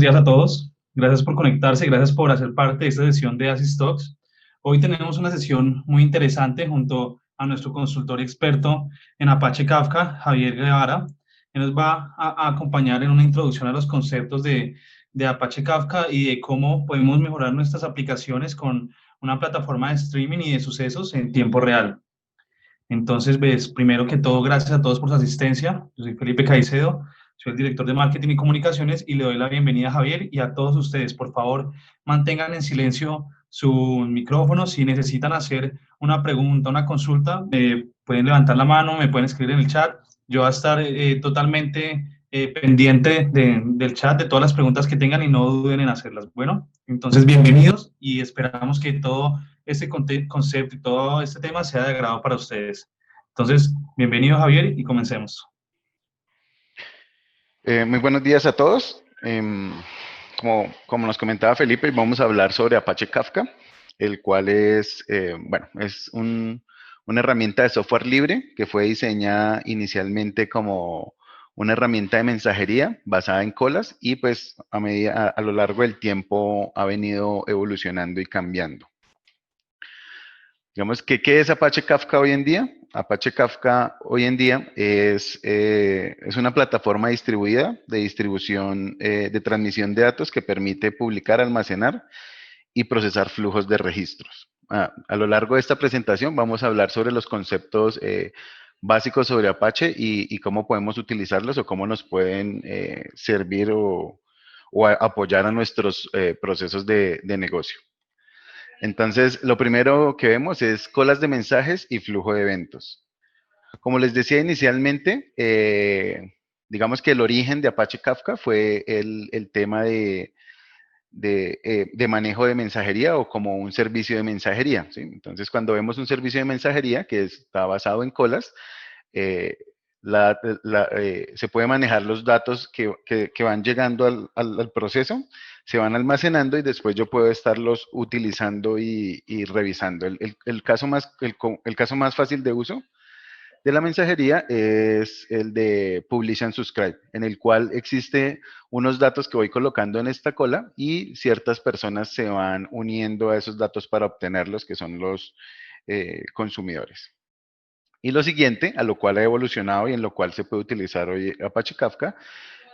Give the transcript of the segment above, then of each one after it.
días a todos. Gracias por conectarse, gracias por hacer parte de esta sesión de Asys Talks. Hoy tenemos una sesión muy interesante junto a nuestro consultor experto en Apache Kafka, Javier Guevara. Él nos va a acompañar en una introducción a los conceptos de Apache Kafka y de cómo podemos mejorar nuestras aplicaciones con una plataforma de streaming y de sucesos en tiempo real. Entonces, ves, primero que todo, gracias a todos por su asistencia. Yo soy Felipe Caicedo, soy el director de Marketing y Comunicaciones y le doy la bienvenida a Javier y a todos ustedes. Por favor, mantengan en silencio sus micrófonos. Si necesitan hacer una pregunta, una consulta, pueden levantar la mano, me pueden escribir en el chat. Yo voy a estar totalmente pendiente del chat, de todas las preguntas que tengan y no duden en hacerlas. Bueno, entonces, bienvenidos y esperamos que todo este concepto y todo este tema sea de agrado para ustedes. Entonces, bienvenido Javier y comencemos. Muy buenos días a todos. Como nos comentaba Felipe, vamos a hablar sobre Apache Kafka, el cual es, es una herramienta de software libre que fue diseñada inicialmente como una herramienta de mensajería basada en colas y pues a lo largo del tiempo ha venido evolucionando y cambiando. Digamos que, ¿qué es Apache Kafka hoy en día? Apache Kafka hoy en día es una plataforma distribuida de distribución de transmisión de datos que permite publicar, almacenar y procesar flujos de registros. A lo largo de esta presentación vamos a hablar sobre los conceptos básicos sobre Apache y cómo podemos utilizarlos o cómo nos pueden servir o apoyar a nuestros procesos de negocio. Entonces, lo primero que vemos es colas de mensajes y flujo de eventos. Como les decía inicialmente, digamos que el origen de Apache Kafka fue el tema de manejo de mensajería o como un servicio de mensajería, ¿sí? Entonces, cuando vemos un servicio de mensajería que está basado en colas, eh, se puede manejar los datos que van llegando al proceso, se van almacenando y después yo puedo estarlos utilizando y revisando. El caso más fácil de uso de la mensajería es el de Publish and Subscribe, en el cual existe unos datos que voy colocando en esta cola y ciertas personas se van uniendo a esos datos para obtenerlos, que son los consumidores. Y lo siguiente, a lo cual ha evolucionado y en lo cual se puede utilizar hoy Apache Kafka,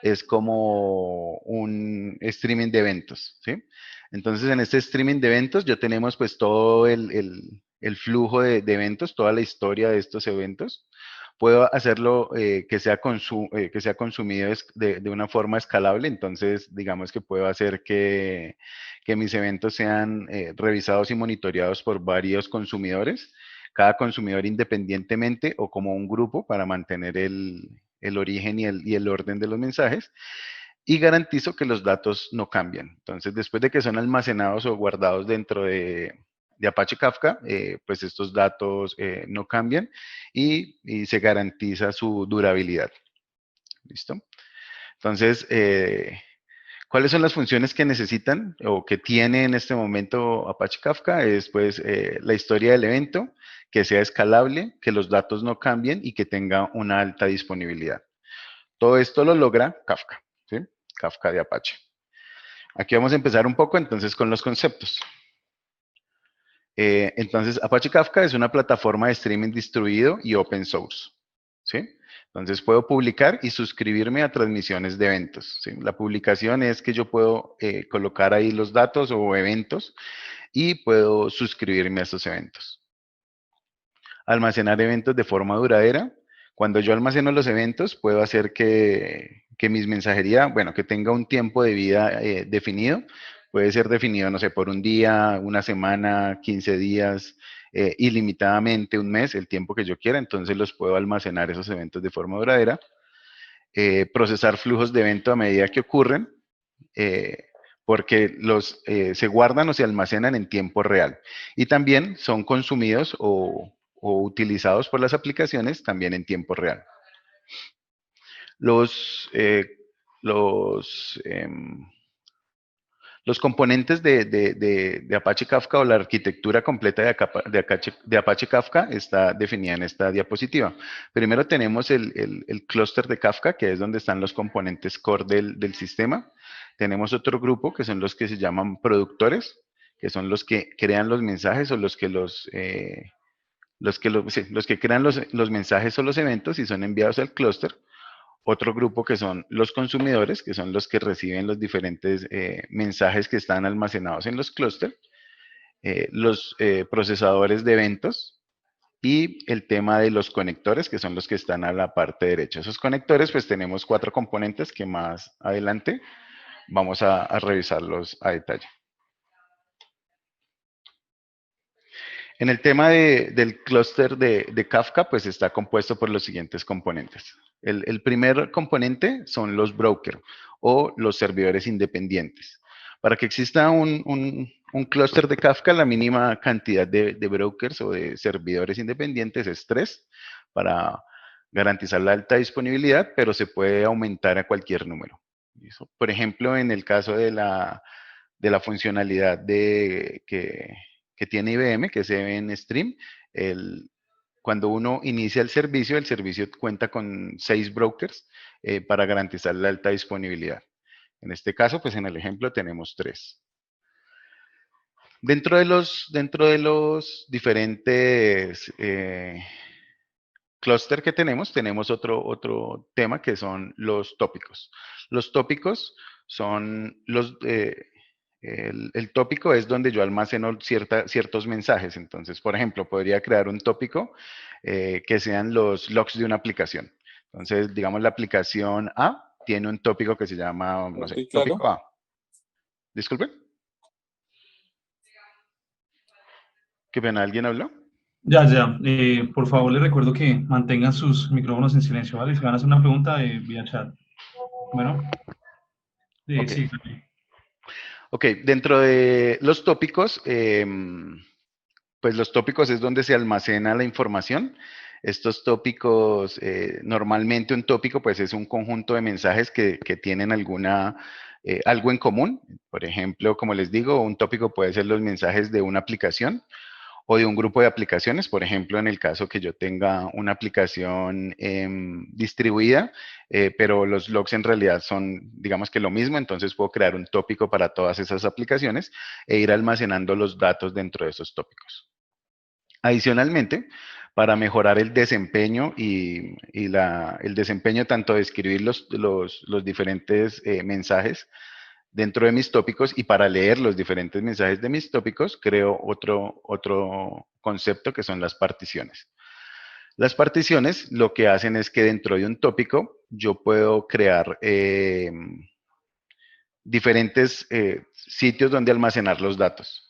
es como un streaming de eventos, ¿sí? Entonces, en este streaming de eventos, ya tenemos pues todo el flujo de eventos, toda la historia de estos eventos. Puedo hacerlo que sea consumido de una forma escalable, entonces digamos que puedo hacer que mis eventos sean revisados y monitoreados por varios consumidores, cada consumidor independientemente o como un grupo para mantener el origen y el orden de los mensajes y garantizo que los datos no cambian. Entonces, después de que son almacenados o guardados dentro de Apache Kafka, pues estos datos no cambian y se garantiza su durabilidad. ¿Listo? Entonces, ¿cuáles son las funciones que necesitan o que tiene en este momento Apache Kafka? Es pues la historia del evento, que sea escalable, que los datos no cambien y que tenga una alta disponibilidad. Todo esto lo logra Kafka, ¿sí? Kafka de Apache. Aquí vamos a empezar un poco entonces con los conceptos. Entonces, Apache Kafka es una plataforma de streaming distribuido y open source, ¿sí? Entonces, puedo publicar y suscribirme a transmisiones de eventos, ¿sí? La publicación es que yo puedo colocar ahí los datos o eventos y puedo suscribirme a esos eventos. Almacenar eventos de forma duradera. Cuando yo almaceno los eventos, puedo hacer que mis mensajería, bueno, que tenga un tiempo de vida definido. Puede ser definido, no sé, por un día, una semana, 15 días, ilimitadamente un mes, el tiempo que yo quiera. Entonces los puedo almacenar esos eventos de forma duradera. Procesar flujos de evento a medida que ocurren. Porque se guardan o se almacenan en tiempo real. Y también son consumidos o utilizados por las aplicaciones también en tiempo real. Los componentes de Apache Kafka o la arquitectura completa de Apache Kafka está definida en esta diapositiva. Primero tenemos el clúster de Kafka, que es donde están los componentes core del sistema. Tenemos otro grupo que son los que se llaman productores, que son los que crean los mensajes o los que crean los mensajes o los eventos y son enviados al clúster. Otro grupo que son los consumidores, que son los que reciben los diferentes mensajes que están almacenados en los clústeres. Los procesadores de eventos y el tema de los conectores, que son los que están a la parte derecha. Esos conectores, pues tenemos 4 componentes que más adelante vamos a revisarlos a detalle. En el tema del clúster de Kafka, pues está compuesto por los siguientes componentes. El primer componente son los brokers o los servidores independientes. Para que exista un clúster de Kafka, la mínima cantidad de brokers o de servidores independientes es 3 para garantizar la alta disponibilidad, pero se puede aumentar a cualquier número. Por ejemplo, en el caso de la funcionalidad que tiene IBM, que es IBM Stream, cuando uno inicia el servicio cuenta con 6 brokers para garantizar la alta disponibilidad. En este caso, pues en el ejemplo tenemos 3. Dentro de los diferentes clúster que tenemos otro tema que son los tópicos. Los tópicos son el tópico es donde yo almaceno ciertos mensajes. Entonces, por ejemplo, podría crear un tópico que sean los logs de una aplicación. Entonces, digamos, la aplicación A tiene un tópico que se llama, no sé, tópico A. Disculpe. ¿Qué pena? ¿Alguien habló? Ya, ya. Por favor, les recuerdo que mantengan sus micrófonos en silencio, ¿vale? Si van a hacer una pregunta, vía chat. Bueno, Ok. sí. Ok, dentro de los tópicos, pues los tópicos es donde se almacena la información. Estos tópicos, normalmente un tópico pues es un conjunto de mensajes que tienen algo en común. Por ejemplo, como les digo, un tópico puede ser los mensajes de una aplicación o de un grupo de aplicaciones. Por ejemplo, en el caso que yo tenga una aplicación distribuida, pero los logs en realidad son, digamos que lo mismo, entonces puedo crear un tópico para todas esas aplicaciones e ir almacenando los datos dentro de esos tópicos. Adicionalmente, para mejorar el desempeño el desempeño tanto de escribir los diferentes mensajes dentro de mis tópicos y para leer los diferentes mensajes de mis tópicos, creo otro concepto que son las particiones. Las particiones lo que hacen es que dentro de un tópico yo puedo crear diferentes sitios donde almacenar los datos.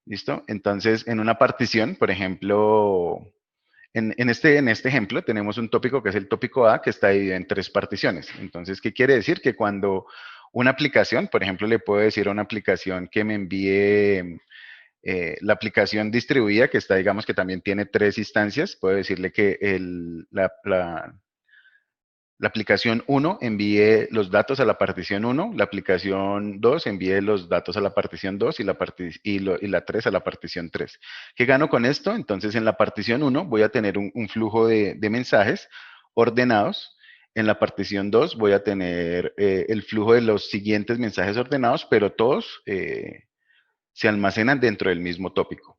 ¿Listo? Entonces, en una partición, por ejemplo, en este ejemplo tenemos un tópico que es el tópico A que está dividido en 3 particiones. Entonces, ¿qué quiere decir? Que cuando una aplicación, por ejemplo, le puedo decir a una aplicación que me envíe la aplicación distribuida, que está, digamos que también tiene 3 instancias, puedo decirle que la aplicación 1 envíe los datos a la partición 1, la aplicación 2 envíe los datos a la partición 2 y la 3 a la partición 3. ¿Qué gano con esto? Entonces, en la partición 1 voy a tener un flujo de mensajes ordenados. En la partición 2 voy a tener el flujo de los siguientes mensajes ordenados, pero todos se almacenan dentro del mismo tópico.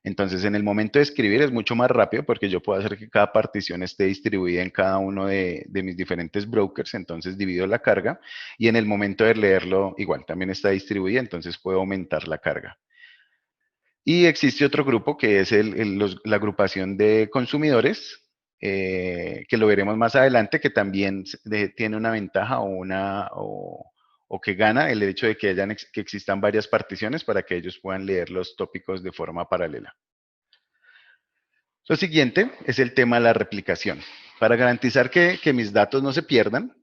Entonces, en el momento de escribir es mucho más rápido porque yo puedo hacer que cada partición esté distribuida en cada uno de mis diferentes brokers, entonces divido la carga, y en el momento de leerlo, igual, también está distribuida, entonces puedo aumentar la carga. Y existe otro grupo que es la agrupación de consumidores, que lo veremos más adelante, que también tiene una ventaja o que gana el hecho de que existan varias particiones para que ellos puedan leer los tópicos de forma paralela. Lo siguiente es el tema de la replicación. Para garantizar que mis datos no se pierdan,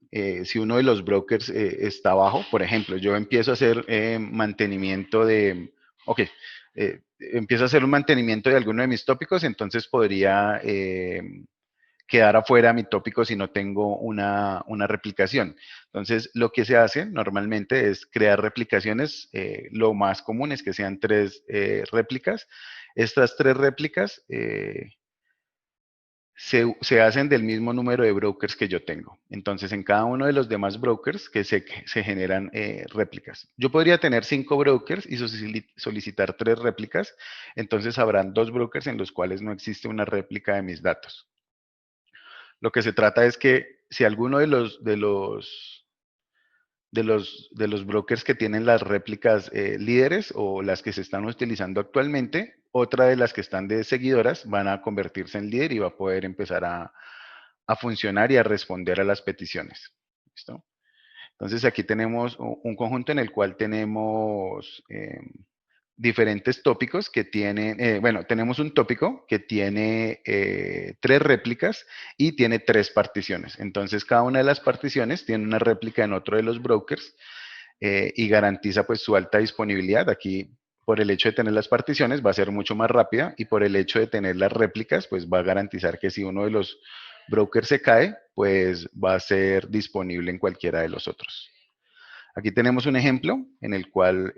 si uno de los brokers está abajo, por ejemplo, yo empiezo a hacer mantenimiento empiezo a hacer un mantenimiento de alguno de mis tópicos, entonces podría quedar afuera mi tópico si no tengo una replicación. Entonces, lo que se hace normalmente es crear replicaciones. Lo más común es que sean 3 réplicas. Estas 3 réplicas se hacen del mismo número de brokers que yo tengo. Entonces, en cada uno de los demás brokers que se generan réplicas. Yo podría tener 5 brokers y solicitar 3 réplicas. Entonces, habrán 2 brokers en los cuales no existe una réplica de mis datos. Lo que se trata es que si alguno de los brokers que tienen las réplicas líderes o las que se están utilizando actualmente, otra de las que están de seguidoras van a convertirse en líder y va a poder empezar a funcionar y a responder a las peticiones. ¿Listo? Entonces aquí tenemos un conjunto en el cual tenemos diferentes tópicos que tienen, bueno, tenemos un tópico que tiene 3 réplicas y tiene 3 particiones. Entonces, cada una de las particiones tiene una réplica en otro de los brokers y garantiza pues su alta disponibilidad. Aquí, por el hecho de tener las particiones, va a ser mucho más rápida y por el hecho de tener las réplicas, pues va a garantizar que si uno de los brokers se cae, pues va a ser disponible en cualquiera de los otros. Aquí tenemos un ejemplo en el cual,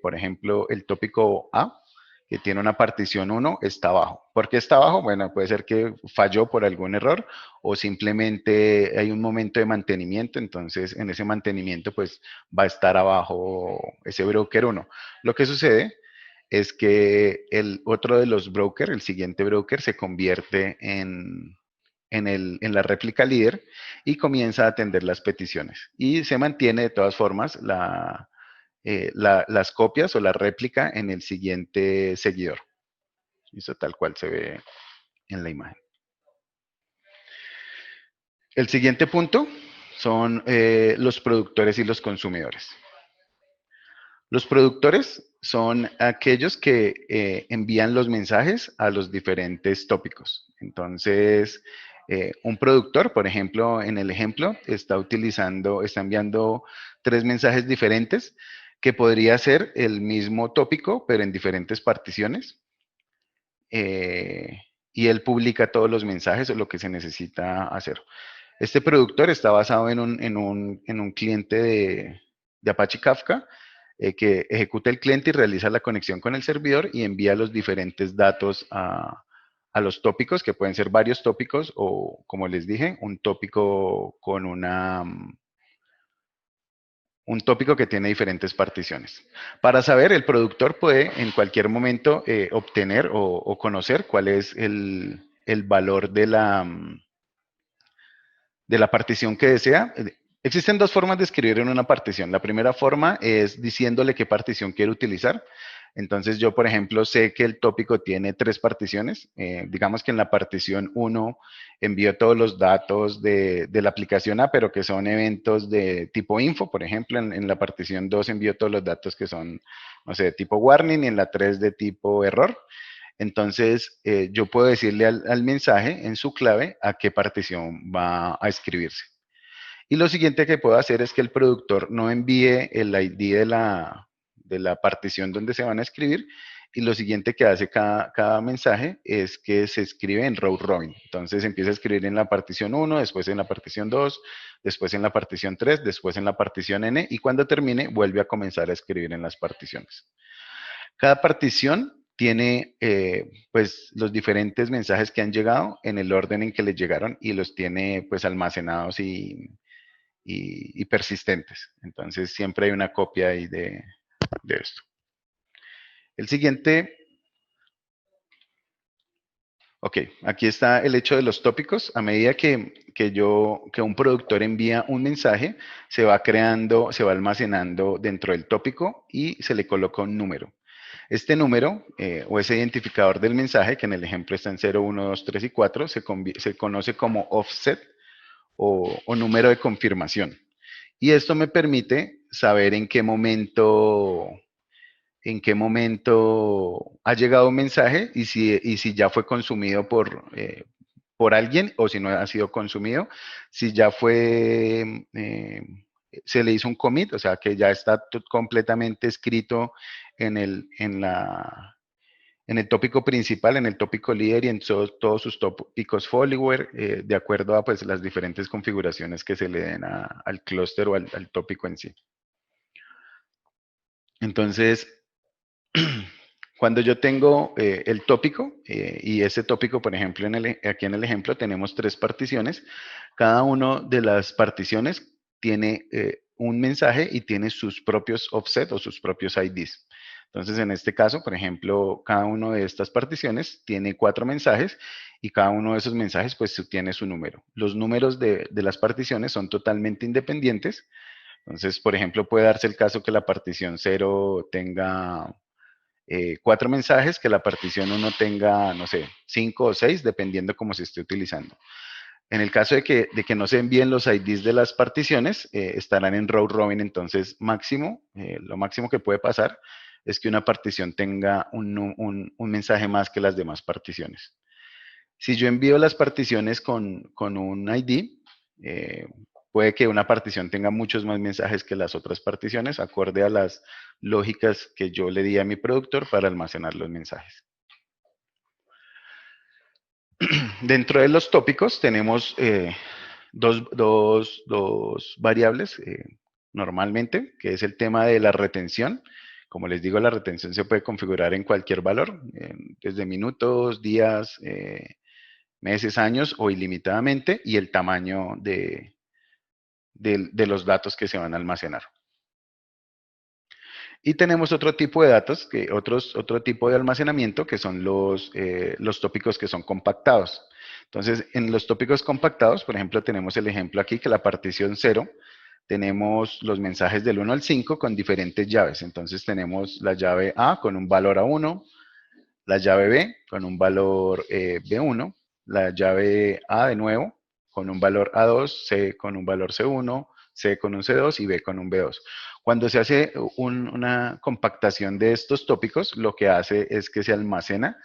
por ejemplo, el tópico A, que tiene una partición 1, está abajo. ¿Por qué está abajo? Bueno, puede ser que falló por algún error o simplemente hay un momento de mantenimiento, entonces en ese mantenimiento pues va a estar abajo ese broker 1. Lo que sucede es que el otro de los brokers, el siguiente broker, se convierte en la réplica líder y comienza a atender las peticiones. Y se mantiene de todas formas las copias o la réplica en el siguiente seguidor. Eso tal cual se ve en la imagen. El siguiente punto son los productores y los consumidores. Los productores son aquellos que envían los mensajes a los diferentes tópicos. Entonces, un productor, por ejemplo, en el ejemplo, está enviando 3 mensajes diferentes que podría ser el mismo tópico, pero en diferentes particiones. Y él publica todos los mensajes o lo que se necesita hacer. Este productor está basado en un cliente de Apache Kafka que ejecuta el cliente y realiza la conexión con el servidor y envía los diferentes datos a los tópicos, que pueden ser varios tópicos o, como les dije, un tópico con un tópico que tiene diferentes particiones. Para saber, el productor puede en cualquier momento obtener o conocer cuál es el valor de la partición que desea. Existen 2 formas de escribir en una partición. La primera forma es diciéndole qué partición quiere utilizar. Entonces yo, por ejemplo, sé que el tópico tiene 3 particiones. Digamos que en la partición 1 envío todos los datos de la aplicación A, pero que son eventos de tipo info. Por ejemplo, en la partición 2 envío todos los datos que son, no sé, de tipo warning y en la 3 de tipo error. Entonces, yo puedo decirle al mensaje en su clave a qué partición va a escribirse. Y lo siguiente que puedo hacer es que el productor no envíe el ID de la partición donde se van a escribir. Y lo siguiente que hace cada mensaje es que se escribe en round robin. Entonces empieza a escribir en la partición 1, después en la partición 2, después en la partición 3, después en la partición N y cuando termine vuelve a comenzar a escribir en las particiones. Cada partición tiene pues los diferentes mensajes que han llegado en el orden en que les llegaron y los tiene pues almacenados y persistentes. Entonces siempre hay una copia ahí de esto. El siguiente, ok, aquí está el hecho de los tópicos. A medida que un productor envía un mensaje, se va creando, se va almacenando dentro del tópico y se le coloca un número. Este número o ese identificador del mensaje, que en el ejemplo está en 0, 1, 2, 3 y 4, se conoce como offset o número de confirmación. Y esto me permite saber en qué momento ha llegado un mensaje y si ya fue consumido por alguien o si no ha sido consumido, si ya se le hizo un commit, o sea que ya está completamente escrito en el tópico principal, en el tópico líder y en todos sus tópicos follower, de acuerdo a pues, las diferentes configuraciones que se le den al clúster o al tópico en sí. Entonces, Cuando yo tengo el tópico, y ese tópico, por ejemplo, aquí en el ejemplo tenemos 3 particiones, cada una de las particiones tiene un mensaje y tiene sus propios offset o sus propios IDs. Entonces, en este caso, por ejemplo, cada una de estas particiones tiene 4 mensajes y cada uno de esos mensajes pues tiene su número. Los números de las particiones son totalmente independientes. Entonces, por ejemplo, puede darse el caso que la partición 0 tenga 4 mensajes, que la partición 1 tenga, no sé, 5 o 6, dependiendo cómo se esté utilizando. En el caso de que no se envíen los IDs de las particiones, estarán en row robin, entonces lo máximo que puede pasar es que una partición tenga un mensaje más que las demás particiones. Si yo envío las particiones con un ID, eh, puede que una partición tenga muchos más mensajes que las otras particiones, acorde a las lógicas que yo le di a mi productor para almacenar los mensajes. Dentro de los tópicos tenemos dos variables normalmente, que es el tema de la retención. Como les digo, la retención se puede configurar en cualquier valor, desde minutos, días, meses, años o ilimitadamente, y el tamaño de los datos que se van a almacenar. Y tenemos otro tipo de datos, otro tipo de almacenamiento, que son los tópicos que son compactados. Entonces, en los tópicos compactados, por ejemplo, tenemos el ejemplo aquí que la partición 0, tenemos los mensajes del 1 al 5 con diferentes llaves. Entonces, tenemos la llave A con un valor A1, la llave B con un valor B1, la llave A de nuevo con un valor A2, C con un valor C1, C con un C2 y B con un B2. Cuando se hace una compactación de estos tópicos, lo que hace es que se almacena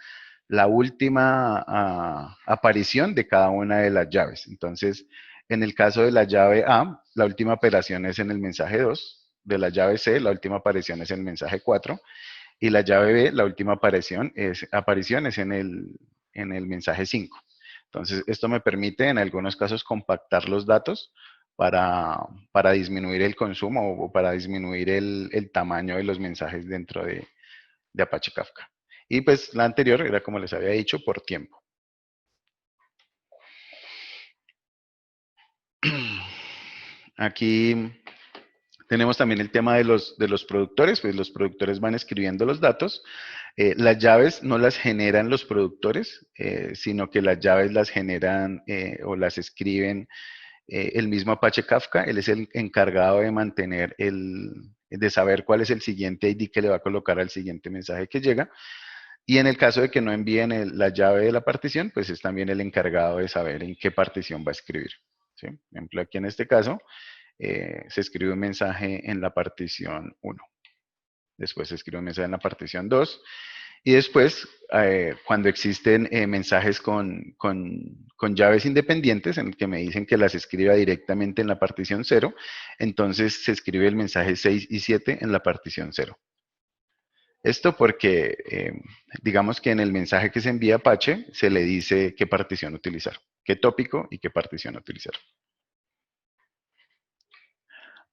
la última aparición de cada una de las llaves. Entonces, en el caso de la llave A, la última operación es en el mensaje 2, de la llave C, la última aparición es en el mensaje 4, y la llave B, la última aparición es en el mensaje 5. Entonces, esto me permite en algunos casos compactar los datos para disminuir el consumo o para disminuir el tamaño de los mensajes dentro de Apache Kafka. Y pues la anterior era, como les había dicho, por tiempo. Aquí tenemos también el tema de los productores, pues los productores van escribiendo los datos. Las llaves no las generan los productores, sino que las llaves las generan o las escriben el mismo Apache Kafka. Él es el encargado de mantener de saber cuál es el siguiente ID que le va a colocar al siguiente mensaje que llega. Y en el caso de que no envíen la llave de la partición, pues es también el encargado de saber en qué partición va a escribir. ¿Sí? Por ejemplo, aquí en este caso, se escribe un mensaje en la partición 1. Después se escribe un mensaje en la partición 2. Y después, cuando existen mensajes con llaves independientes, en el que me dicen que las escriba directamente en la partición 0, entonces se escribe el mensaje 6 y 7 en la partición 0. Esto porque, digamos que en el mensaje que se envía a Apache, se le dice qué partición utilizar, qué tópico y qué partición utilizar.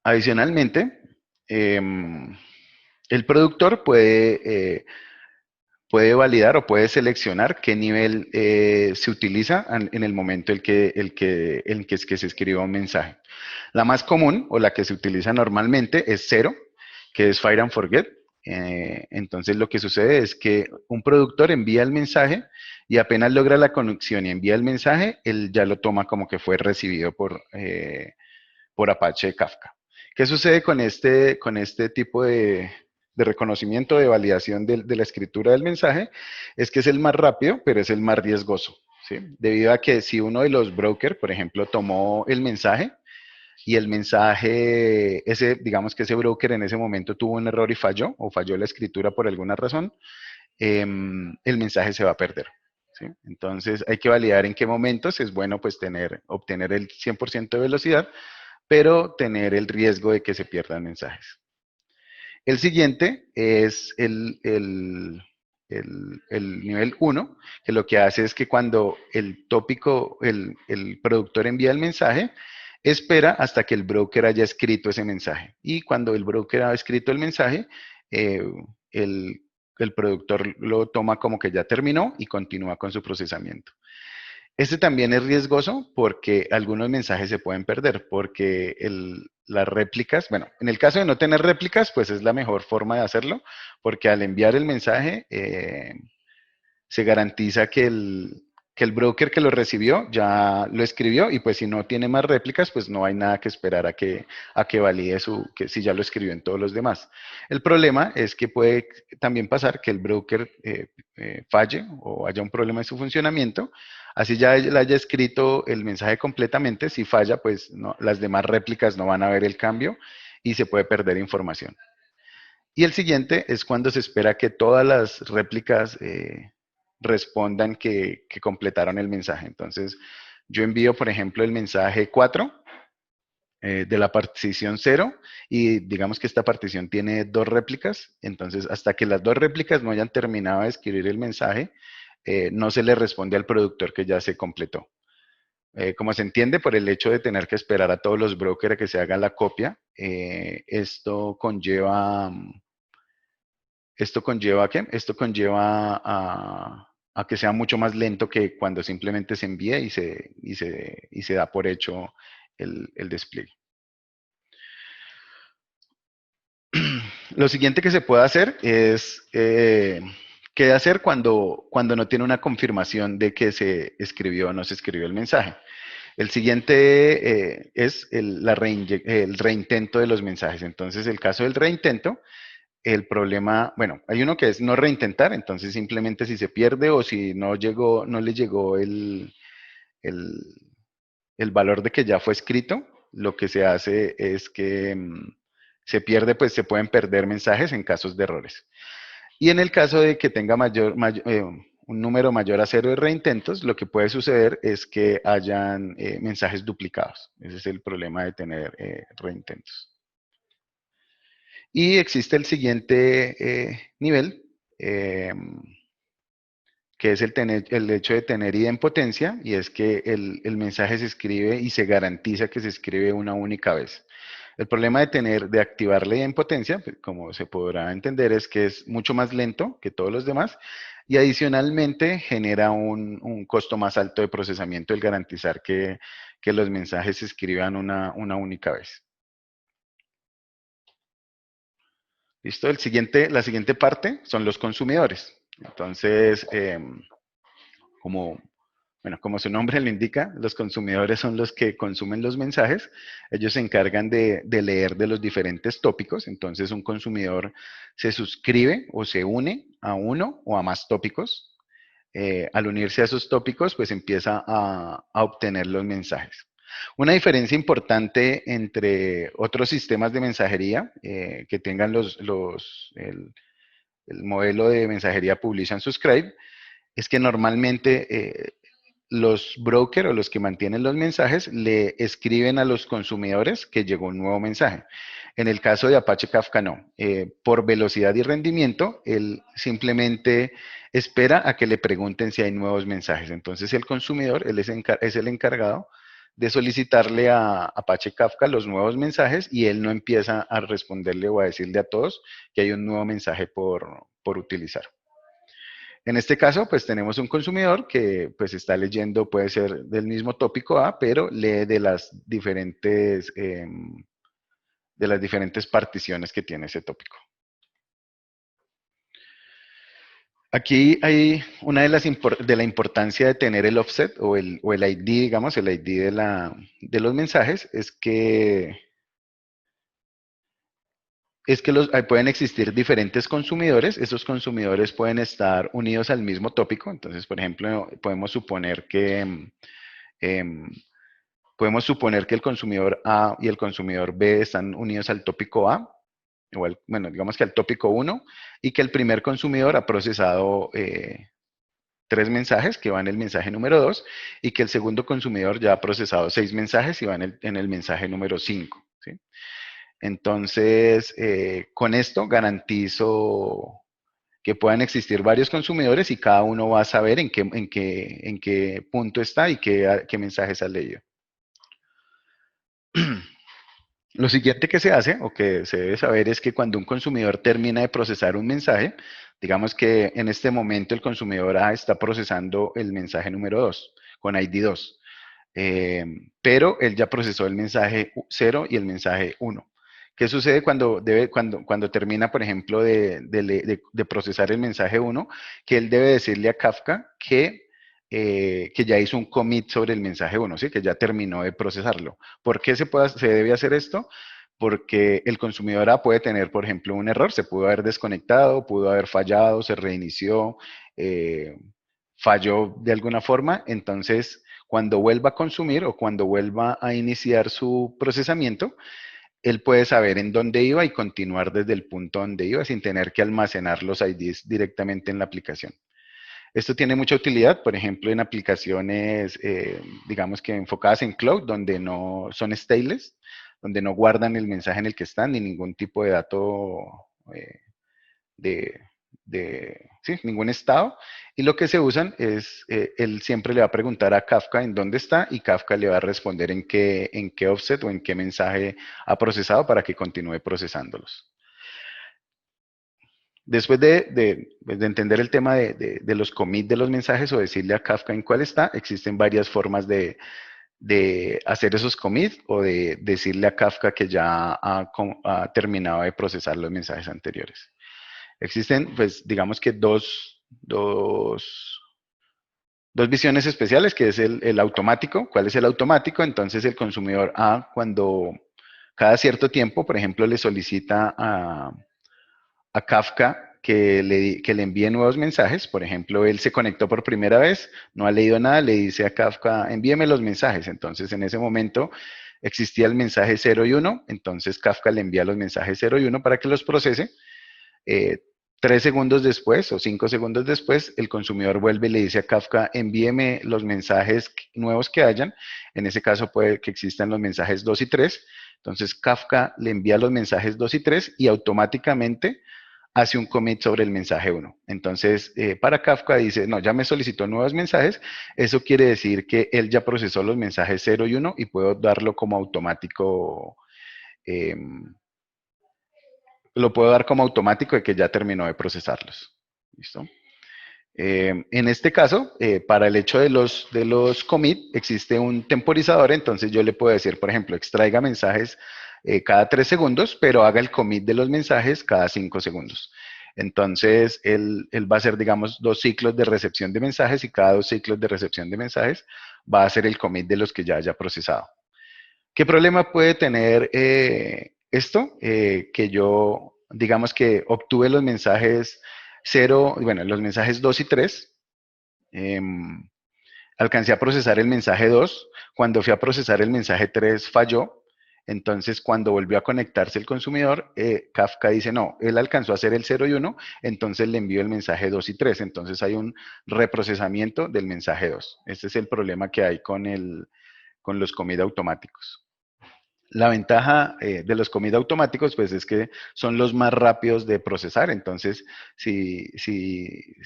Adicionalmente, el productor puede validar o puede seleccionar qué nivel se utiliza en el momento en que se escriba un mensaje. La más común o la que se utiliza normalmente es 0, que es Fire and Forget. Entonces lo que sucede es que un productor envía el mensaje y apenas logra la conexión y envía el mensaje, él ya lo toma como que fue recibido por Apache Kafka. ¿Qué sucede con este tipo de reconocimiento, de validación de la escritura del mensaje? Es que es el más rápido, pero es el más riesgoso, ¿sí? Debido a que si uno de los brokers, por ejemplo, tomó el mensaje y el mensaje, digamos que ese broker en ese momento tuvo un error y falló, o falló la escritura por alguna razón, el mensaje se va a perder. ¿Sí? Entonces hay que validar en qué momentos es bueno pues obtener el 100% de velocidad, pero tener el riesgo de que se pierdan mensajes. El siguiente es el nivel 1, que lo que hace es que cuando el productor envía el mensaje, espera hasta que el broker haya escrito ese mensaje. Y cuando el broker ha escrito el mensaje, el el productor lo toma como que ya terminó y continúa con su procesamiento. Este también es riesgoso porque algunos mensajes se pueden perder, porque las réplicas, bueno, en el caso de no tener réplicas, pues es la mejor forma de hacerlo, porque al enviar el mensaje se garantiza que el broker que lo recibió ya lo escribió y pues si no tiene más réplicas, pues no hay nada que esperar a que valide que si ya lo escribió en todos los demás. El problema es que puede también pasar que el broker falle o haya un problema en su funcionamiento. Así ya le haya escrito el mensaje completamente, si falla, pues las demás réplicas no van a ver el cambio y se puede perder información. Y el siguiente es cuando se espera que todas las réplicas respondan que completaron el mensaje. Entonces, yo envío, por ejemplo, el mensaje 4 de la partición 0 y digamos que esta partición tiene 2 réplicas. Entonces, hasta que las 2 réplicas no hayan terminado de escribir el mensaje, no se le responde al productor que ya se completó. Como se entiende, por el hecho de tener que esperar a todos los brokers a que se haga la copia, ¿esto conlleva qué? Esto conlleva a que sea mucho más lento que cuando simplemente se envía y se da por hecho el despliegue. Lo siguiente que se puede hacer es, ¿qué hacer cuando no tiene una confirmación de que se escribió o no se escribió el mensaje? El siguiente es el reintento de los mensajes. Entonces, el caso del reintento, el problema, bueno, hay uno que es no reintentar, entonces simplemente si se pierde o si no le llegó el, el valor de que ya fue escrito, lo que se hace es que se pierde, pues se pueden perder mensajes en casos de errores. Y en el caso de que tenga un número mayor a 0 de reintentos, lo que puede suceder es que hayan mensajes duplicados. Ese es el problema de tener reintentos. Y existe el siguiente nivel, que es el hecho de tener idempotencia, y es que el mensaje se escribe y se garantiza que se escribe una única vez. El problema de activar la idempotencia, pues, como se podrá entender, es que es mucho más lento que todos los demás y adicionalmente genera un costo más alto de procesamiento el garantizar que los mensajes se escriban una única vez. ¿Listo? La siguiente parte son los consumidores. Entonces, como, como su nombre lo indica, los consumidores son los que consumen los mensajes. Ellos se encargan de leer de los diferentes tópicos. Entonces, un consumidor se suscribe o se une a uno o a más tópicos. Al unirse a esos tópicos, pues empieza a obtener los mensajes. Una diferencia importante entre otros sistemas de mensajería que tengan el modelo de mensajería Publish and Subscribe es que normalmente los brokers o los que mantienen los mensajes le escriben a los consumidores que llegó un nuevo mensaje. En el caso de Apache Kafka no. Por velocidad y rendimiento, él simplemente espera a que le pregunten si hay nuevos mensajes. Entonces el consumidor, él es el encargado de solicitarle a Apache Kafka los nuevos mensajes y él no empieza a responderle o a decirle a todos que hay un nuevo mensaje por utilizar. En este caso, pues tenemos un consumidor que pues está leyendo, puede ser del mismo tópico A, pero lee de las diferentes particiones que tiene ese tópico. Aquí hay una de la importancia de tener el offset o el ID, digamos, el ID de los mensajes, es que pueden existir diferentes consumidores. Esos consumidores pueden estar unidos al mismo tópico. Entonces, por ejemplo, podemos suponer que em, el consumidor A y el consumidor B están unidos al tópico A, bueno, digamos que al tópico 1, y que el primer consumidor ha procesado 3 mensajes que van en el mensaje número 2, y que el segundo consumidor ya ha procesado 6 mensajes y va en el mensaje número 5. ¿Sí? Entonces, con esto garantizo que puedan existir varios consumidores y cada uno va a saber en qué punto está y qué mensajes ha leído. Lo siguiente que se hace o que se debe saber es que cuando un consumidor termina de procesar un mensaje, Digamos que en este momento el consumidor A está procesando el mensaje número 2 con ID 2, pero él ya procesó el mensaje 0 y el mensaje 1. ¿Qué sucede cuando termina, por ejemplo, de procesar el mensaje 1? Que él debe decirle a Kafka que ya hizo un commit sobre el mensaje 1, ¿sí? Que ya terminó de procesarlo. ¿Por qué se debe hacer esto? Porque el consumidor A puede tener, por ejemplo, un error, se pudo haber desconectado, pudo haber fallado, se reinició, eh, falló de alguna forma, entonces cuando vuelva a consumir o cuando vuelva a iniciar su procesamiento, él puede saber en dónde iba y continuar desde el punto donde iba sin tener que almacenar los IDs directamente en la aplicación. Esto tiene mucha utilidad, por ejemplo, en aplicaciones, digamos que enfocadas en cloud, donde no son stateless, donde no guardan el mensaje en el que están, ni ningún tipo de dato eh, de, sí, ningún estado. Y lo que se usan es, él siempre le va a preguntar a Kafka en dónde está y Kafka le va a responder en qué offset o en qué mensaje ha procesado para que continúe procesándolos. Después de entender el tema de los commits de los mensajes o decirle a Kafka en cuál está, existen varias formas de hacer esos commits o de decirle a Kafka que ya ha terminado de procesar los mensajes anteriores. Existen, pues, digamos que dos visiones especiales, que es el automático. ¿Cuál es el automático? Entonces el consumidor A, cuando cada cierto tiempo, por ejemplo, le solicita a Kafka que le envíe nuevos mensajes. Por ejemplo, él se conectó por primera vez, no ha leído nada, le dice a Kafka, envíeme los mensajes. Entonces, en ese momento existía el mensaje 0 y 1, entonces Kafka le envía los mensajes 0 y 1 para que los procese. Eh, 3 segundos después o 5 segundos después, el consumidor vuelve y le dice a Kafka, envíeme los mensajes nuevos que hayan. En ese caso puede que existan los mensajes 2 y 3. Entonces Kafka le envía los mensajes 2 y 3 y automáticamente hace un commit sobre el mensaje 1. Entonces, para Kafka dice, no, ya me solicitó nuevos mensajes. Eso quiere decir que él ya procesó los mensajes 0 y 1 y puedo darlo como automático. Eh, lo puedo dar como automático de que ya terminó de procesarlos. ¿Listo? En este caso, para el hecho de los commit, existe un temporizador, entonces yo le puedo decir, por ejemplo, extraiga mensajes cada 3 segundos, pero haga el commit de los mensajes cada 5 segundos. Entonces, él va a hacer, digamos, 2 ciclos de recepción de mensajes y cada 2 ciclos de recepción de mensajes va a hacer el commit de los que ya haya procesado. ¿Qué problema puede tener esto? Que yo, digamos que obtuve los mensajes 0, bueno, los mensajes 2 y 3. Alcancé a procesar el mensaje 2. Cuando fui a procesar el mensaje 3 falló. Entonces, cuando volvió a conectarse el consumidor, Kafka dice, no, él alcanzó a hacer el 0 y 1, entonces le envió el mensaje 2 y 3. Entonces hay un reprocesamiento del mensaje 2. Este es el problema que hay con los commit automáticos. La ventaja de los commit automáticos, pues es que son los más rápidos de procesar. Entonces,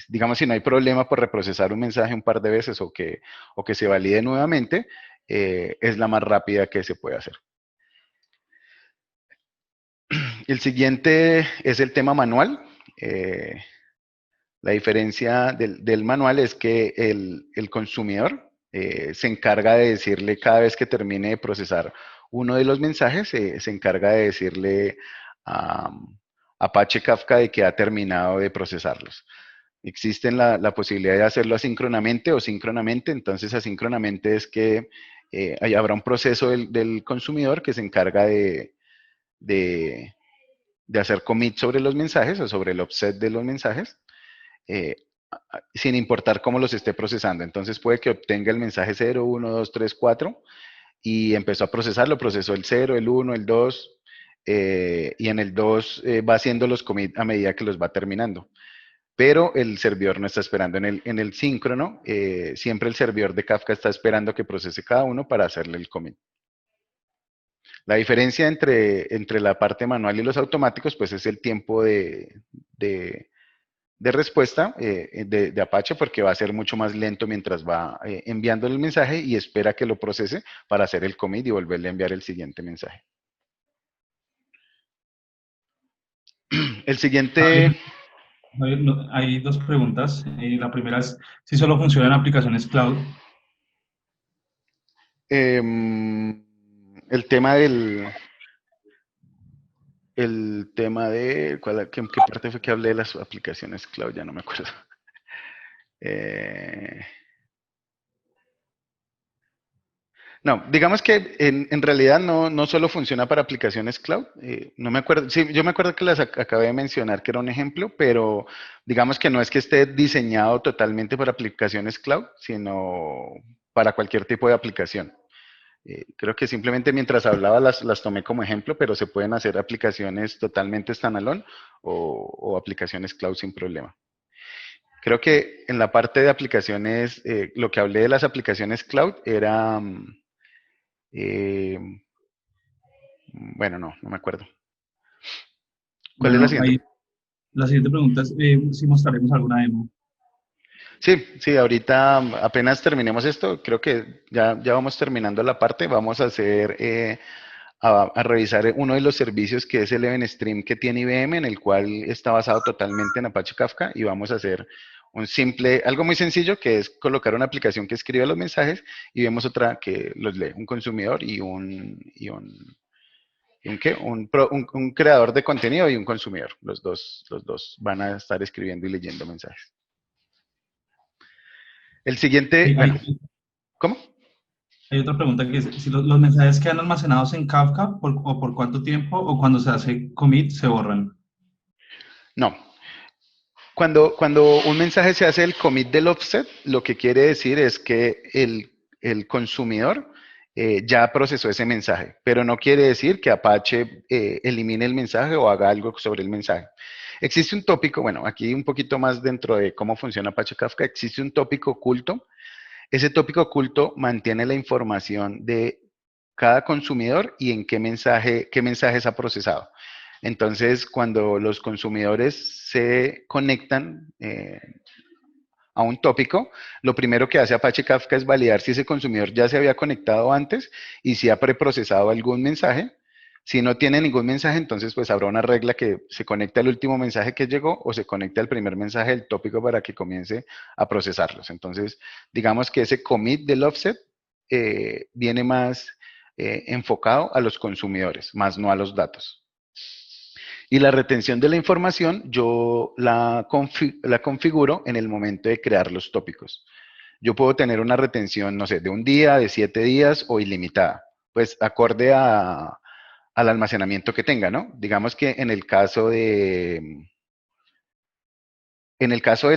digamos, si no hay problema por reprocesar un mensaje un par de veces o que se valide nuevamente, es la más rápida que se puede hacer. El siguiente es el tema manual. La diferencia del manual es que el consumidor se encarga de decirle cada vez que termine de procesar uno de los mensajes, se encarga de decirle a Apache Kafka de que ha terminado de procesarlos. Existe la posibilidad de hacerlo asíncronamente o síncronamente. Entonces, asíncronamente es que habrá un proceso del consumidor que se encarga de, de hacer commit sobre los mensajes o sobre el offset de los mensajes eh, sin importar cómo los esté procesando. Entonces puede que obtenga el mensaje 0, 1, 2, 3, 4 y empezó a procesarlo, procesó el 0, el 1, el 2 y en el 2 va haciendo los commits a medida que los va terminando. Pero el servidor no está esperando. En el síncrono, siempre el servidor de Kafka está esperando que procese cada uno para hacerle el commit. La diferencia entre la parte manual y los automáticos, pues es el tiempo de respuesta de Apache, porque va a ser mucho más lento mientras va enviando el mensaje y espera que lo procese para hacer el commit y volverle a enviar el siguiente mensaje. El siguiente... Javier, Hay dos preguntas. La primera es si solo funciona en aplicaciones cloud. El tema ¿qué parte fue que hablé de las aplicaciones cloud? Ya no me acuerdo. Eh, no, digamos que en realidad no solo funciona para aplicaciones cloud. No me acuerdo, sí, yo me acuerdo que las acabé de mencionar que era un ejemplo, pero digamos que no es que esté diseñado totalmente para aplicaciones cloud, sino para cualquier tipo de aplicación. Creo que simplemente mientras hablaba las tomé como ejemplo, pero se pueden hacer aplicaciones totalmente standalone o aplicaciones cloud sin problema. Creo que en la parte de aplicaciones, lo que hablé de las aplicaciones cloud era, eh, bueno, no me acuerdo. ¿Cuál es la Bueno, siguiente? ahí la siguiente pregunta es si mostraremos alguna demo. Sí, ahorita apenas terminemos esto, creo que ya vamos terminando la parte, vamos a hacer, a revisar uno de los servicios que es el Event Stream que tiene IBM, en el cual está basado totalmente en Apache Kafka, y vamos a hacer algo muy sencillo, que es colocar una aplicación que escribe los mensajes, y vemos otra que los lee, un consumidor y un creador de contenido y un consumidor. Los dos van a estar escribiendo y leyendo mensajes. El siguiente, Hay, bueno, hay- ¿cómo? hay otra pregunta que es si los mensajes quedan almacenados en Kafka o por cuánto tiempo o cuando se hace commit se borran. No. Cuando un mensaje se hace el commit del offset, lo que quiere decir es que el consumidor ya procesó ese mensaje, pero no quiere decir que Apache elimine el mensaje o haga algo sobre el mensaje. Existe un tópico, bueno, aquí un poquito más dentro de cómo funciona Apache Kafka, existe un tópico oculto. Ese tópico oculto mantiene la información de cada consumidor y en qué mensajes ha procesado. Entonces, cuando los consumidores se conectan a un tópico, lo primero que hace Apache Kafka es validar si ese consumidor ya se había conectado antes y si ha preprocesado algún mensaje. Si no tiene ningún mensaje, entonces pues habrá una regla que se conecte al último mensaje que llegó o se conecte al primer mensaje del tópico para que comience a procesarlos. Entonces, digamos que ese commit del offset viene más enfocado a los consumidores, más no a los datos. Y la retención de la información yo la configuro en el momento de crear los tópicos. Yo puedo tener una retención, no sé, de un día, de 7 días o ilimitada, pues acorde al almacenamiento que tenga, ¿no? Digamos que en el caso del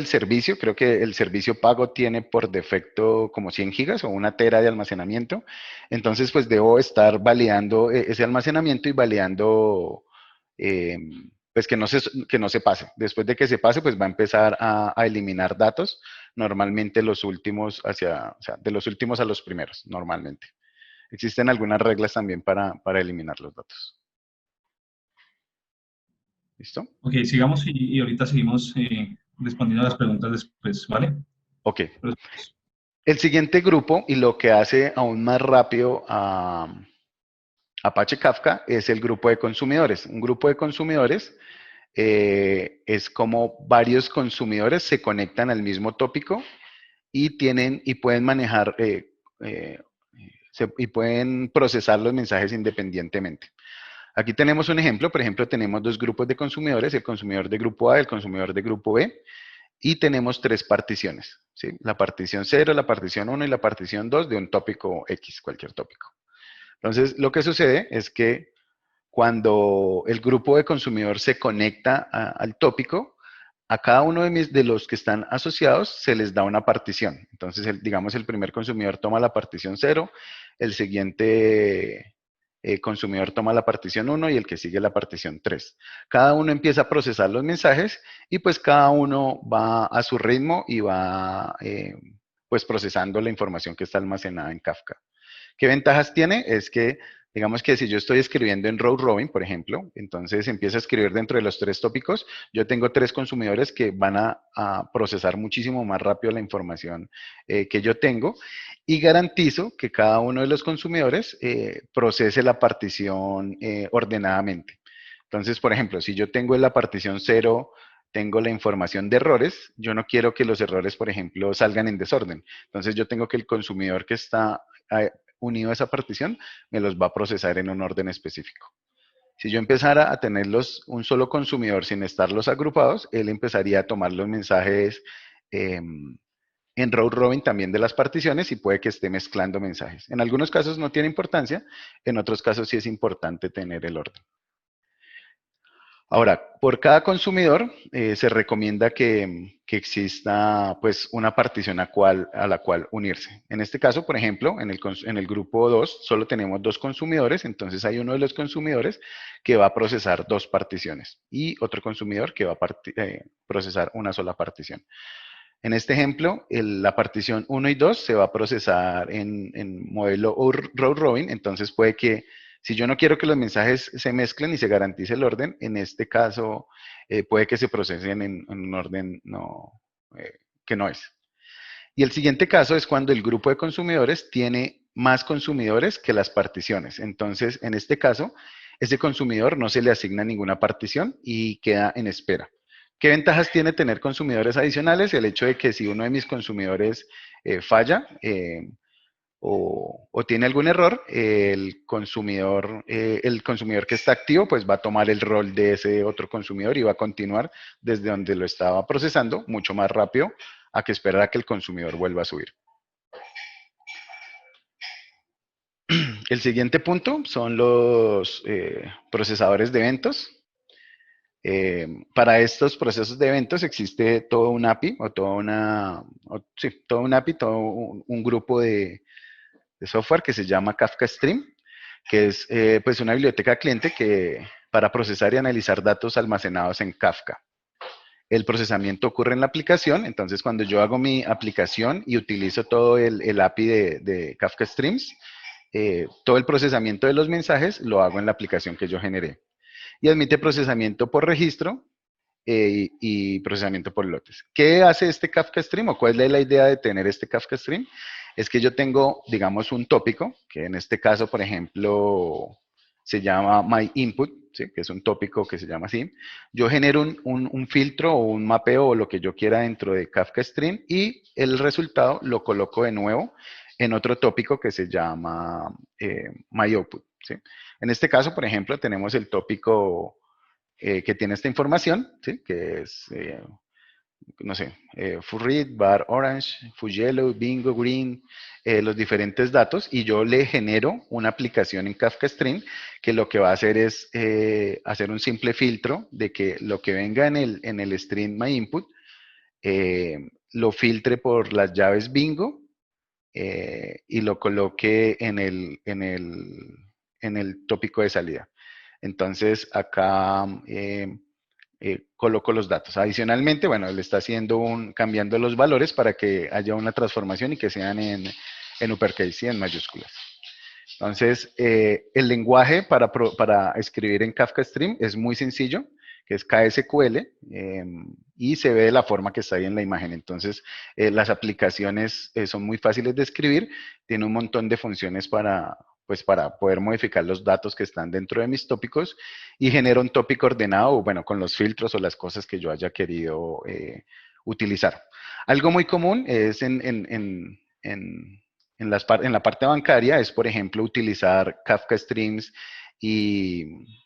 servicio, creo que el servicio pago tiene por defecto como 100 gigas o una tera de almacenamiento. Entonces, pues debo estar validando ese almacenamiento y validando, eh, pues que no se pase. Después de que se pase, pues va a empezar a eliminar datos, normalmente los últimos o sea, de los últimos a los primeros, normalmente. Existen algunas reglas también para eliminar los datos. ¿Listo? Ok, sigamos y ahorita seguimos respondiendo a las preguntas después, ¿vale? Ok. Pero- El siguiente grupo, y lo que hace aún más rápido a Apache Kafka, es el grupo de consumidores. Un grupo de consumidores es como varios consumidores se conectan al mismo tópico y pueden manejar eh, y pueden procesar los mensajes independientemente. Aquí tenemos un ejemplo, por ejemplo, tenemos dos grupos de consumidores, el consumidor de grupo A y el consumidor de grupo B, y tenemos tres particiones, ¿sí? La partición 0, la partición 1 y la partición 2 de un tópico X, cualquier tópico. Entonces, lo que sucede es que cuando el grupo de consumidor se conecta al tópico, a cada uno de los que están asociados se les da una partición. Entonces, digamos, el primer consumidor toma la partición 0, el siguiente consumidor toma la partición 1 y el que sigue la partición 3. Cada uno empieza a procesar los mensajes y pues cada uno va a su ritmo y va pues procesando la información que está almacenada en Kafka. ¿Qué ventajas tiene? Es que, digamos que si yo estoy escribiendo en row robin, por ejemplo, entonces empiezo a escribir dentro de los tres tópicos, yo tengo tres consumidores que van a procesar muchísimo más rápido la información que yo tengo y garantizo que cada uno de los consumidores procese la partición ordenadamente. Entonces, por ejemplo, si yo tengo en la partición 0 tengo la información de errores, yo no quiero que los errores, por ejemplo, salgan en desorden. Entonces yo tengo que el consumidor que está unido a esa partición me los va a procesar en un orden específico. Si yo empezara a tenerlos un solo consumidor sin estarlos agrupados, él empezaría a tomar los mensajes en round robin también de las particiones y puede que esté mezclando mensajes. En algunos casos no tiene importancia, en otros casos sí es importante tener el orden. Ahora, por cada consumidor se recomienda que exista pues una partición a la cual unirse. En este caso, por ejemplo, en el grupo 2 solo tenemos 2 consumidores, entonces hay uno de los consumidores que va a procesar 2 particiones y otro consumidor que va a procesar una sola partición. En este ejemplo, la partición 1 y 2 se va a procesar en modelo round robin, entonces puede que, si yo no quiero que los mensajes se mezclen y se garantice el orden, en este caso puede que se procesen en un orden que no es. Y el siguiente caso es cuando el grupo de consumidores tiene más consumidores que las particiones. Entonces, en este caso, ese consumidor no se le asigna ninguna partición y queda en espera. ¿Qué ventajas tiene tener consumidores adicionales? El hecho de que si uno de mis consumidores falla o tiene algún error, el consumidor que está activo pues va a tomar el rol de ese otro consumidor y va a continuar desde donde lo estaba procesando mucho más rápido a que esperar a que el consumidor vuelva a subir. El siguiente punto son los procesadores de eventos. Para estos procesos de eventos existe todo un API o todo un API, todo un grupo de software que se llama Kafka Stream, que es pues una biblioteca cliente para procesar y analizar datos almacenados en Kafka. El procesamiento ocurre en la aplicación, entonces cuando yo hago mi aplicación y utilizo todo el API de Kafka Streams, todo el procesamiento de los mensajes lo hago en la aplicación que yo generé. Y admite procesamiento por registro y procesamiento por lotes. ¿Qué hace este Kafka Stream o cuál es la idea de tener este Kafka Stream? Es que yo tengo, digamos, un tópico, que en este caso, por ejemplo, se llama My Input, ¿sí? Que es un tópico que se llama así. Yo genero un filtro o un mapeo o lo que yo quiera dentro de Kafka Stream y el resultado lo coloco de nuevo en otro tópico que se llama My Output, ¿sí? En este caso, por ejemplo, tenemos el tópico que tiene esta información, ¿sí? Que es, no sé, Red, Bar Orange, Yellow, Bingo, Green, los diferentes datos, y yo le genero una aplicación en Kafka Stream que lo que va a hacer es hacer un simple filtro de que lo que venga en el stream MyInput lo filtre por las llaves Bingo y lo coloque en el tópico de salida. Entonces, acá coloco los datos. Adicionalmente, bueno, le está cambiando los valores para que haya una transformación y que sean en uppercase y en mayúsculas. Entonces, el lenguaje para escribir en Kafka Stream es muy sencillo, que es KSQL, y se ve de la forma que está ahí en la imagen. Entonces, las aplicaciones son muy fáciles de escribir, tiene un montón de funciones pues para poder modificar los datos que están dentro de mis tópicos y genera un tópico ordenado, bueno, con los filtros o las cosas que yo haya querido utilizar. Algo muy común es en la parte bancaria es, por ejemplo, utilizar Kafka Streams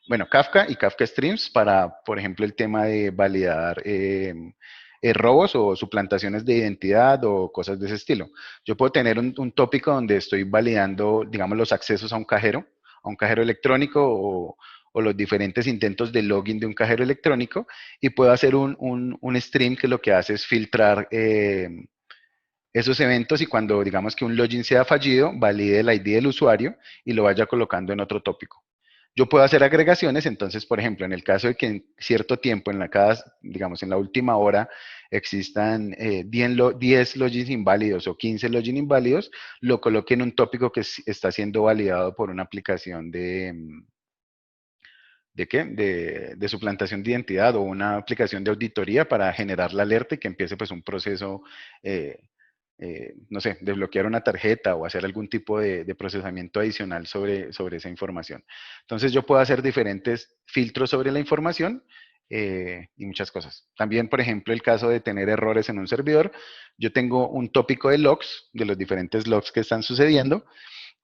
bueno, Kafka y Kafka Streams para, por ejemplo, el tema de validar robos o suplantaciones de identidad o cosas de ese estilo. Yo puedo tener un tópico donde estoy validando, digamos, los accesos a un cajero electrónico o los diferentes intentos de login de un cajero electrónico y puedo hacer un stream que lo que hace es filtrar esos eventos y cuando digamos que un login sea fallido, valide el ID del usuario y lo vaya colocando en otro tópico. Yo puedo hacer agregaciones, entonces, por ejemplo, en el caso de que en cierto tiempo, digamos, en la última hora, existan 10 logins inválidos o 15 logins inválidos, lo coloque en un tópico que está siendo validado por una aplicación ¿de qué? De suplantación de identidad o una aplicación de auditoría para generar la alerta y que empiece pues un proceso no sé, desbloquear una tarjeta o hacer algún tipo de procesamiento adicional sobre esa información. Entonces yo puedo hacer diferentes filtros sobre la información y muchas cosas. También, por ejemplo, el caso de tener errores en un servidor, yo tengo un tópico de logs, de los diferentes logs que están sucediendo,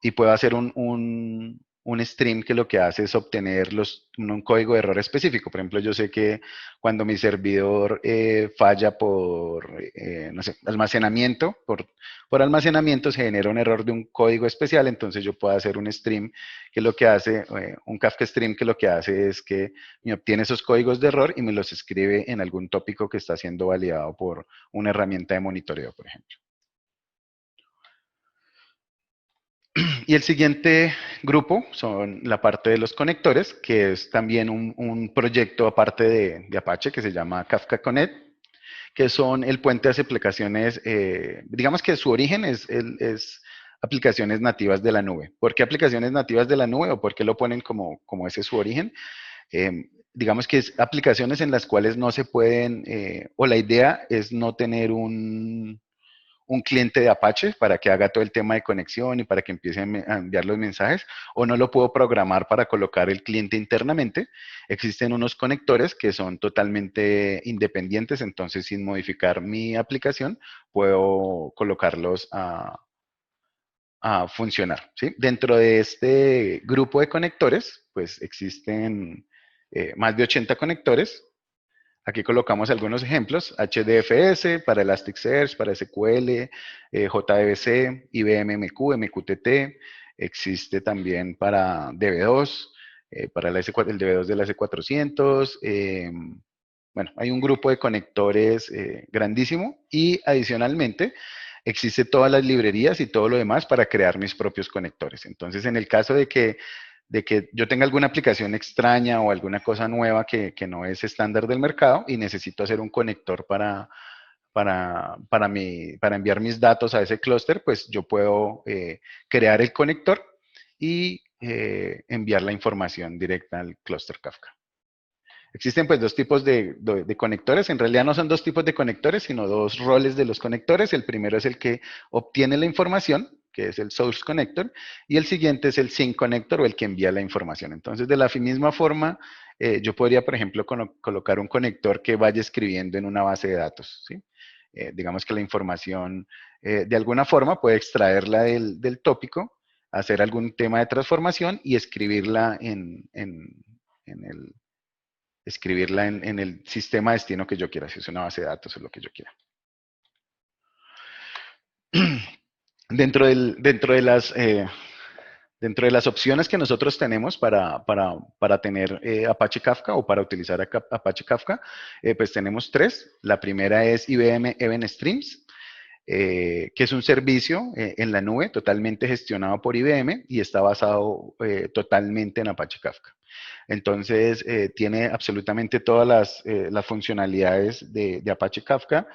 y puedo hacer un stream que lo que hace es obtener un código de error específico. Por ejemplo, yo sé que cuando mi servidor falla por, no sé, almacenamiento, por almacenamiento se genera un error de un código especial, entonces yo puedo hacer un stream que lo que hace, un Kafka stream que lo que hace es que me obtiene esos códigos de error y me los escribe en algún tópico que está siendo validado por una herramienta de monitoreo, por ejemplo. Y el siguiente grupo son la parte de los conectores, que es también un proyecto aparte de Apache que se llama Kafka Connect, que son el puente hacia aplicaciones, digamos que su origen es aplicaciones nativas de la nube. ¿Por qué aplicaciones nativas de la nube o por qué lo ponen como ese es su origen? Digamos que es aplicaciones en las cuales no se pueden, o la idea es no tener un cliente de Apache para que haga todo el tema de conexión y para que empiece a enviar los mensajes, o no lo puedo programar para colocar el cliente internamente. Existen unos conectores que son totalmente independientes, entonces sin modificar mi aplicación, puedo colocarlos a funcionar. ¿Sí? Dentro de este grupo de conectores, pues existen más de 80 conectores. Aquí colocamos algunos ejemplos, HDFS para Elasticsearch, para SQL, JDBC, IBM MQ, MQTT, existe también para DB2, para el DB2 de la S400, bueno, hay un grupo de conectores grandísimo y adicionalmente existe todas las librerías y todo lo demás para crear mis propios conectores. Entonces, en el caso de que yo tenga alguna aplicación extraña o alguna cosa nueva que no es estándar del mercado y necesito hacer un conector para enviar mis datos a ese clúster, pues yo puedo crear el conector y enviar la información directa al clúster Kafka. Existen pues dos tipos de conectores, en realidad no son dos tipos de conectores, sino dos roles de los conectores. El primero es el que obtiene la información, que es el source connector, y el siguiente es el sync connector o el que envía la información. Entonces, de la misma forma, yo podría, por ejemplo, colocar un conector que vaya escribiendo en una base de datos, ¿sí? Digamos que la información, de alguna forma, puede extraerla del tópico, hacer algún tema de transformación y escribirla en el sistema destino que yo quiera, si es una base de datos o lo que yo quiera. Dentro de las opciones que nosotros tenemos para tener Apache Kafka o para utilizar Apache Kafka, pues tenemos tres. La primera es IBM Event Streams, que es un servicio en la nube totalmente gestionado por IBM y está basado totalmente en Apache Kafka. Entonces, tiene absolutamente todas las funcionalidades de Apache Kafka,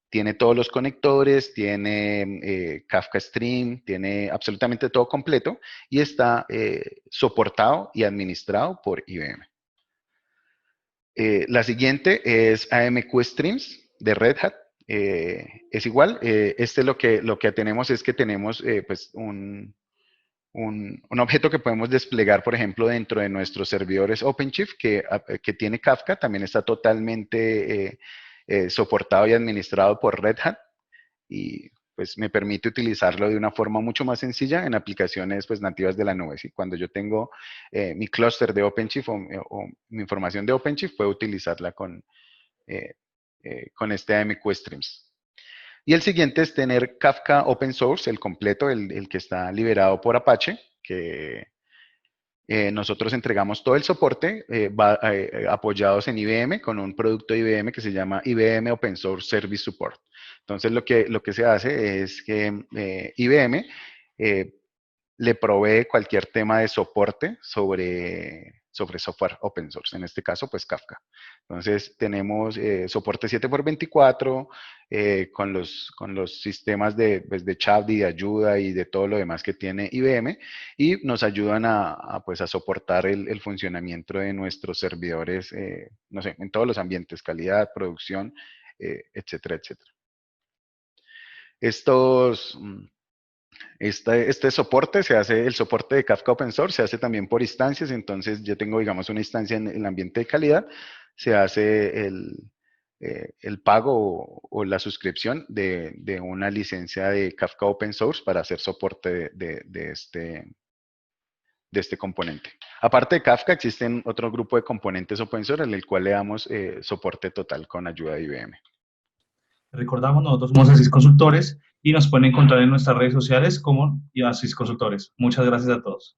tiene todos los conectores, tiene Kafka Stream, tiene absolutamente todo completo y está soportado y administrado por IBM. La siguiente es AMQ Streams de Red Hat. Es igual, lo que tenemos es que tenemos pues un objeto que podemos desplegar, por ejemplo, dentro de nuestros servidores OpenShift que tiene Kafka, también está totalmente soportado y administrado por Red Hat y pues me permite utilizarlo de una forma mucho más sencilla en aplicaciones pues nativas de la nube. ¿Sí? Cuando yo tengo mi clúster de OpenShift o mi información de OpenShift, puedo utilizarla con este AMQ Streams. Y el siguiente es tener Kafka Open Source, el completo, el que está liberado por Apache, que nosotros entregamos todo el soporte apoyados en IBM con un producto de IBM que se llama IBM Open Source Service Support. Entonces, lo que se hace es que IBM le provee cualquier tema de soporte sobre software open source, en este caso, pues Kafka. Entonces, tenemos soporte 7x24 con los sistemas pues, de chat y de ayuda y de todo lo demás que tiene IBM y nos ayudan pues, a soportar el funcionamiento de nuestros servidores, no sé, en todos los ambientes, calidad, producción, etcétera, etcétera. Este soporte el soporte de Kafka Open Source se hace también por instancias, entonces yo tengo, digamos, una instancia en el ambiente de calidad, se hace el pago o la suscripción de una licencia de Kafka Open Source para hacer soporte de este componente. Aparte de Kafka, existen otro grupo de componentes open source en el cual le damos soporte total con ayuda de IBM. Recordamos, nosotros somos Asís Consultores y nos pueden encontrar en nuestras redes sociales como Asís Consultores. Muchas gracias a todos.